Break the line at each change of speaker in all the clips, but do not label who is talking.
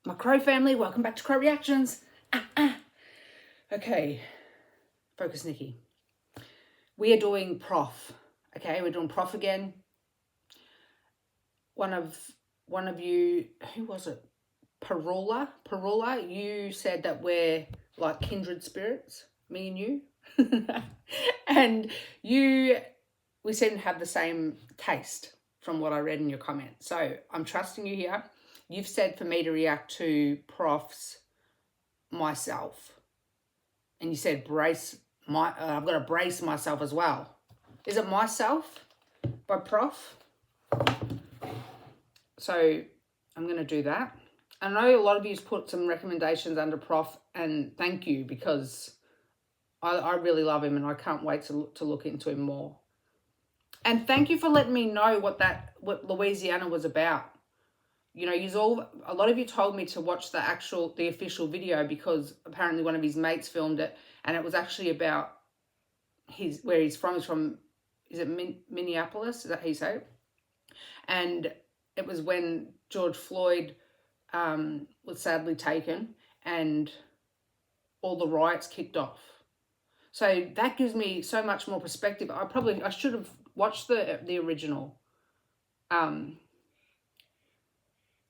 My Crow family, welcome back to Crow Reactions. Okay, focus, Nikki. We are doing PROF. Okay, we're doing PROF again. One of you, who was it? Parula, you said that we're like kindred spirits, me and you. And we seem to have the same taste from what I read in your comment. So I'm trusting you here. You've said for me to react to PROF's Myself. And you said I've got to brace myself as well. Is it Myself by PROF? So I'm going to do that. I know a lot of you's put some recommendations under PROF, and thank you, because I really love him and I can't wait to look into him more. And thank you for letting me know what Louisiana was about. You know, a lot of you told me to watch the official video because apparently one of his mates filmed it, and it was actually about where he's from. He's from, is it Minneapolis? Is that how you say it? And it was when George Floyd was sadly taken and all the riots kicked off. So that gives me so much more perspective. I should have watched the original.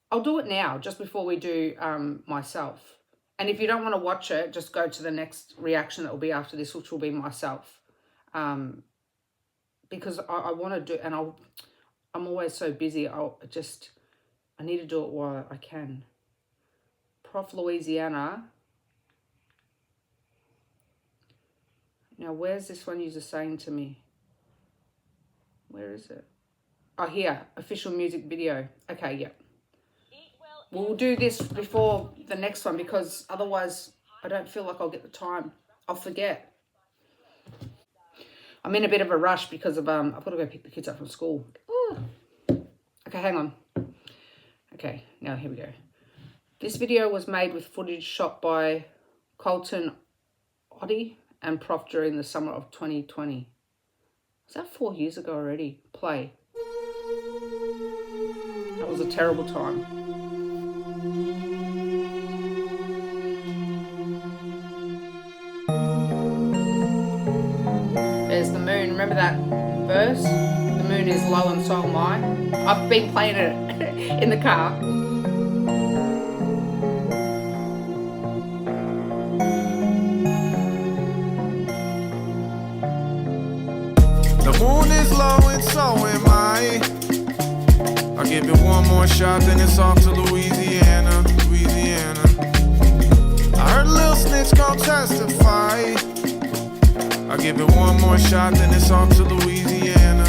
I'll do it now, just before we do Myself. And if you don't want to watch it, just go to the next reaction that will be after this, which will be Myself. Because I want to do, and I'm always so busy. I need to do it while I can. PROF Louisiana. Now, where's this one you're saying to me? Where is it? Oh, here. Official music video. Okay, yeah. We'll do this before the next one because otherwise I don't feel like I'll get the time. I'll forget. I'm in a bit of a rush because of I've got to go pick the kids up from school. Ooh. Okay, hang on. Okay, now here we go. This video was made with footage shot by Colton Oddie and PROF during the summer of 2020. Was that 4 years ago already? Play. That was a terrible time. There's the moon. Remember that verse? The moon is low and so am I. I've been playing it in the car.
The moon is low and so am I. I'll give it one more shot, then it's off to Louisiana. I heard a little snitch gon' testify. I'll give it one more shot, then it's off to Louisiana.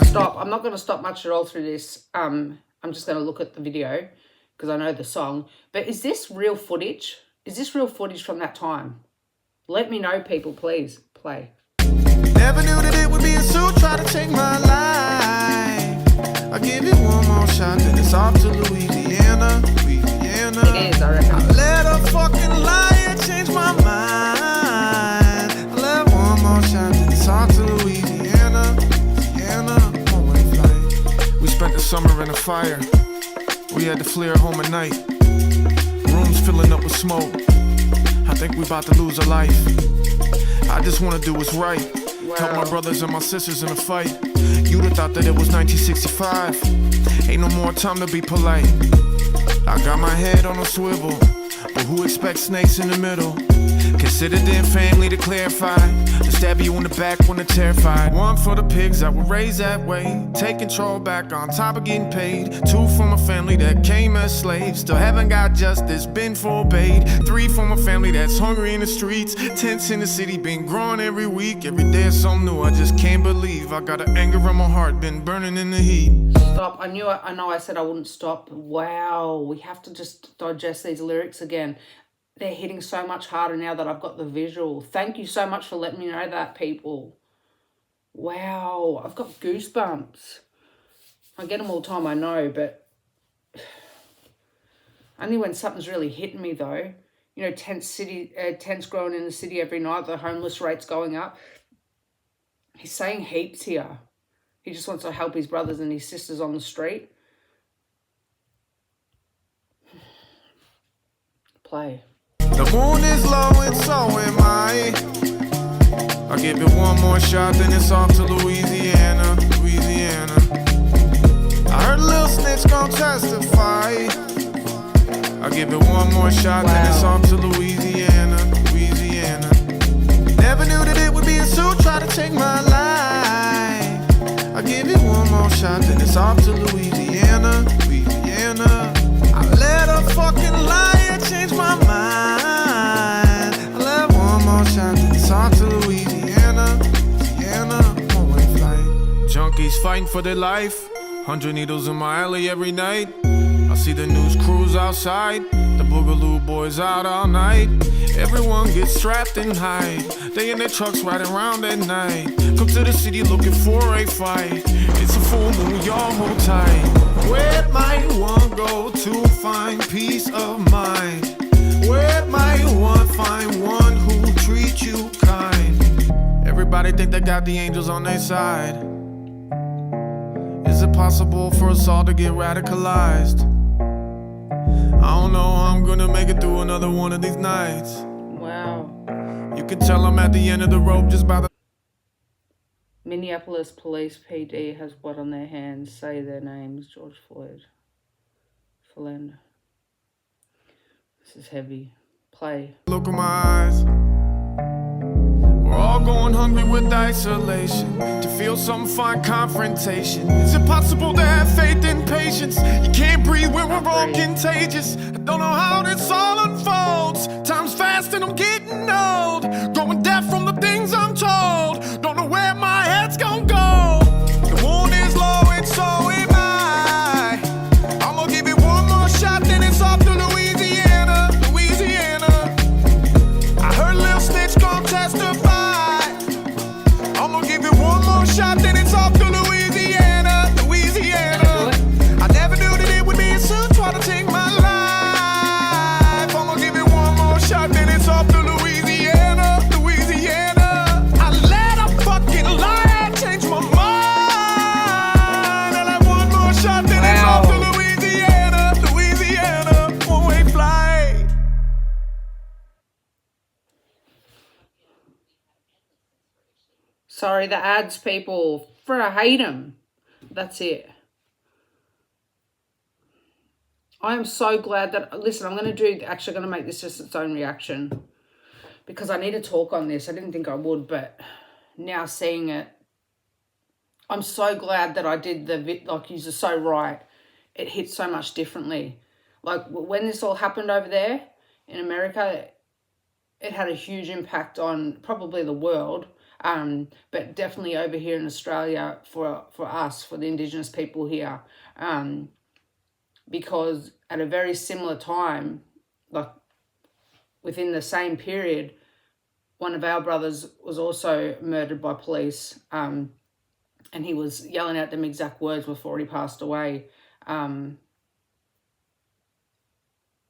Stop. I'm not going to stop much at all through this. I'm just going to look at the video because I know the song. But is this real footage? Is this real footage from that time? Let me know, people, please. Play.
Never knew that it would be a suit, try to take my life. I'll give it one more shot, then it's off to Louisiana.
It is, I reckon.
I let a fucking liar change my mind. I let one more shot, then it's off to Louisiana. One-way flight. We spent the summer in a fire. We had to flee our home at night. Rooms filling up with smoke. I think we about to lose our life. I just wanna do what's right.
Wow.
Help my brothers and my sisters in a fight. You'd have thought that it was 1965. Ain't no more time to be polite. I got my head on a swivel, but who expects snakes in the middle? Consider their family to clarify. To stab you in the back when they're terrified. One for the pigs that were raised that way. Take control back on top of getting paid. Two from a family that came as slaves. Still haven't got justice, been forbade. Three from a family that's hungry in the streets. Tents in the city, been growing every week. Every day is something new, I just can't believe. I got an anger in my heart, been burning in the heat.
Stop. I know I said I wouldn't stop. Wow. We have to just digest these lyrics again. They're hitting so much harder now that I've got the visual. Thank you so much for letting me know that, people. Wow, I've got goosebumps. I get them all the time, I know, but only when something's really hitting me, though. You know, tents growing in the city every night, the homeless rate's going up. He's saying heaps here. He just wants to help his brothers and his sisters on the street. Play.
The moon is low and so am I. I'll give it one more shot, then it's off to Louisiana, Louisiana. I heard a little snitch gon' testify. I'll give it one more shot, then it's off to Louisiana, Louisiana. Never knew that it would be a suit, try to take my life. I'll give it one more shot, then it's off to Louisiana, Louisiana. I let a fucking liar change my mind. I let one more shot, then it's off to Louisiana, Louisiana. One-way flight. Junkies fighting for their life. 100 needles in my alley every night. I see the news crews outside. The Boogaloo boys out all night. Everyone gets strapped and hide. They in their trucks riding around at night. Come to the city looking for a fight. It's a full moon, y'all hold tight. Where might one go to find peace of mind? Where might one find one who treats you kind? Everybody think they got the angels on their side. Is it possible for us all to get radicalized? I don't know how I'm gonna make it through another one of these nights.
Wow.
You can tell I'm at the end of the rope just by the...
Minneapolis Police PD has what on their hands? Say their names. George Floyd. Philander. This is heavy. Play.
Look in my eyes. We're all going hungry with isolation. To feel some fine confrontation. Is it possible to have faith and patience? You can't breathe when we're all contagious. I don't know how this all unfolds. Time's fast and I'm getting old. Growing deaf from the things I'm told. Don't know where my head's gonna go. The moon is low and so am I. I'ma give it one more shot, then it's off to Louisiana, Louisiana. I heard Lil Snitch gon' testify. I'ma give it one more shot, then it's off to Louisiana, Louisiana. I never knew that it would be a suit, try to take my life. I'ma give it one more shot, then it's off to Louisiana, Louisiana. I let a fucking liar change my mind. I let one more shot, then it's off to Louisiana, Louisiana. One-way flight.
Sorry, the ads, people. I hate them. That's it. I am so glad that... Listen, I'm going to actually going to make this just its own reaction. Because I need to talk on this. I didn't think I would, but now seeing it, I'm so glad that I did like, you're so right. It hit so much differently. Like, when this all happened over there in America, it had a huge impact on probably the world. But definitely over here in Australia for us, for the Indigenous people here, because at a very similar time, like within the same period, one of our brothers was also murdered by police, and he was yelling out them exact words before he passed away. I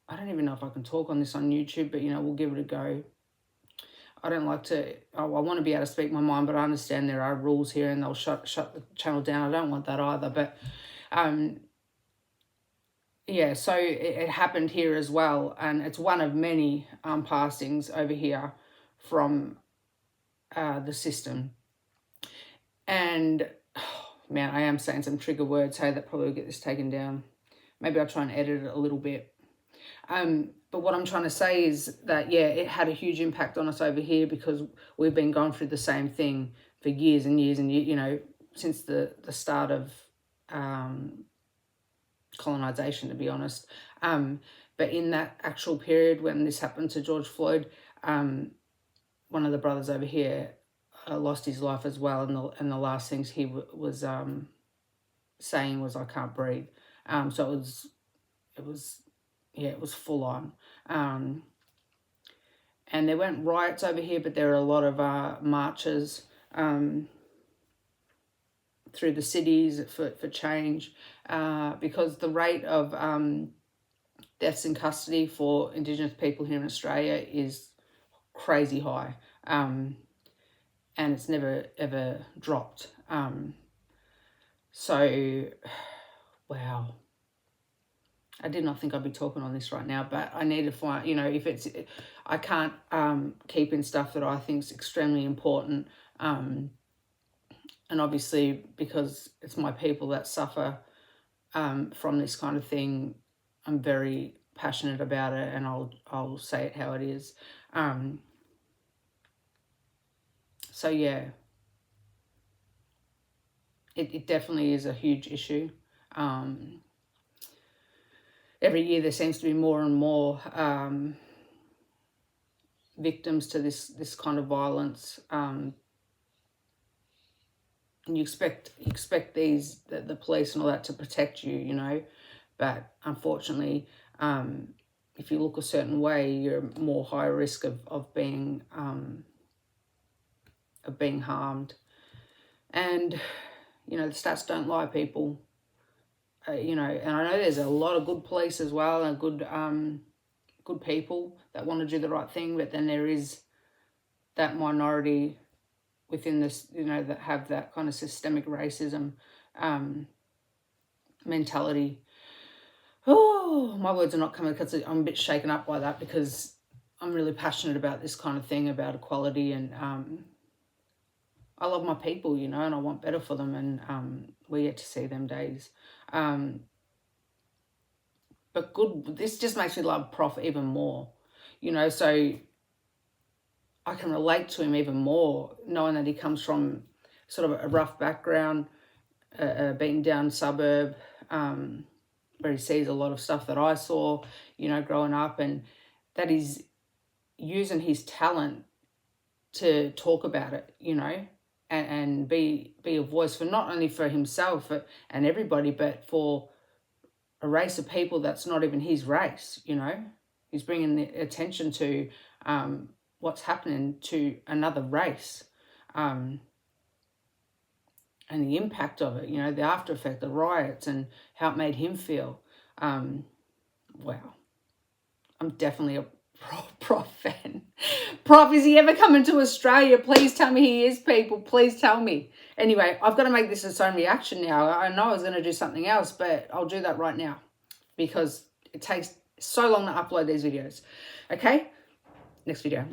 don't even know if I can talk on this on YouTube, but, we'll give it a go. I don't like to... I want to be able to speak my mind, but I understand there are rules here and they'll shut the channel down. I don't want that either. But, yeah, so it happened here as well. And it's one of many passings over here from the system. And, man, I am saying some trigger words. Hey, that probably will get this taken down. Maybe I'll try and edit it a little bit. But what I'm trying to say is that, yeah, it had a huge impact on us over here because we've been going through the same thing for years and years and years, since the start of colonisation, to be honest. But in that actual period when this happened to George Floyd, one of the brothers over here lost his life as well. And the last things he was saying was, "I can't breathe." So it was full on. And there weren't riots over here, but there are a lot of marches through the cities for change, because the rate of deaths in custody for Indigenous people here in Australia is crazy high, and it's never ever dropped. So, wow. I did not think I'd be talking on this right now, but I need to find, you know, if it's, I can't keep in stuff that I think is extremely important. And obviously, because it's my people that suffer from this kind of thing, I'm very passionate about it, and I'll say it how it is. So yeah, it definitely is a huge issue. Every year there seems to be more and more victims to this kind of violence. And you expect the police and all that to protect you, you know, but unfortunately, if you look a certain way, you're more high risk of being harmed. And you know, the stats don't lie, people. You know, and I know there's a lot of good police as well, and good people that want to do the right thing, but then there is that minority within this, you know, that have that kind of systemic racism mentality. Oh, my words are not coming because I'm a bit shaken up by that, because I'm really passionate about this kind of thing, about equality, and I love my people, you know, and I want better for them, and we get to see them days. But good, this just makes me love Prof even more, you know, so I can relate to him even more, knowing that he comes from sort of a rough background, beaten down suburb, where he sees a lot of stuff that I saw, you know, growing up, and that he's using his talent to talk about it, you know, and be a voice for not only for himself and everybody, but for a race of people that's not even his race, you know. He's bringing the attention to what's happening to another race, and the impact of it, you know, the after effect, the riots, and how it made him feel. Wow. I'm definitely a Prof fan. Prof, is he ever coming to Australia? Please tell me he is, people. Please tell me. Anyway, I've got to make this its own reaction now. I know I was going to do something else, but I'll do that right now because it takes so long to upload these videos. Okay? Next video.